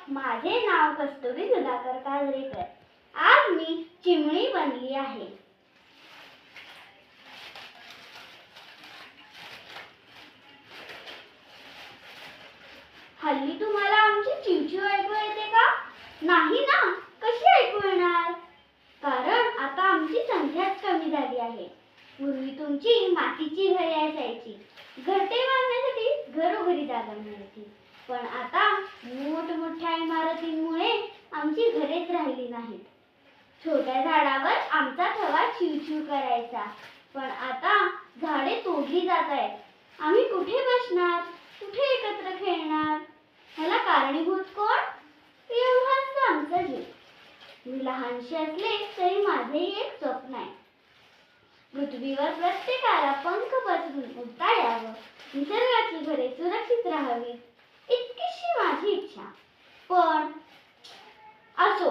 माझे नाव कस्तुरी सुधाकर काजरेकर. आज मी चिमणी बनली आहे. हल्ली तुम्हाला आमची चिवचिव ऐकू येते का? नाही ना, कशी ऐकू येणार? कारण आता आमची संख्याच कमी झाली आहे. पूर्वी तुमची मातीची घरे असायची. घरटे बांधण्यासाठी घरोघरी जागा मिळायची. पण आता मोठमोठ्या इमारतींमुळे आमची घरेच राहिली नाहीत. छोट्या झाडावर आमचा थवा चिवचिव करायचा. पण आता झाडे तोडली जात आहेत. आम्ही कुठे बसणार? कुठे एकत्र खेळणार? ह्याला कारणीभूत कोण? एवढाच आमचा जीव. मी लहानशी असले तरी माझेही एक स्वप्न आहे. पृथ्वीवर प्रत्येकाला पंख पसरून उडता यावं, निसर्गाची घरे सुरक्षित राहावी, इतकीशी माझी इच्छा. पण असो,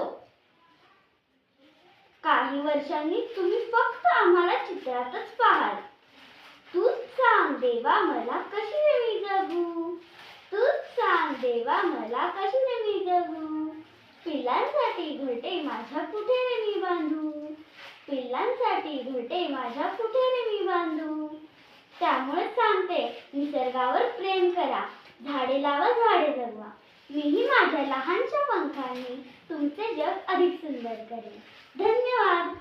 काही वर्षांनी तुम्ही फक्त आम्हाला चित्रातच पाहाल. तूच सांग देवा मला कशी रे मी जगू? तूच सांग देवा मला कशी रे मी जगू? पिल्लांसाठी घरटे माझ्या कुठे रे मी बांधू? पिल्लांसाठी घरटे माझ्या कुठे रे मी बांधू? त्यामुळे सांगते, निसर्गावर प्रेम करा, झाडे लावा, झाडे जगवा. मीही माझ्या लहानशा पंखांनी तुमचे जग अधिक सुंदर करेन. धन्यवाद.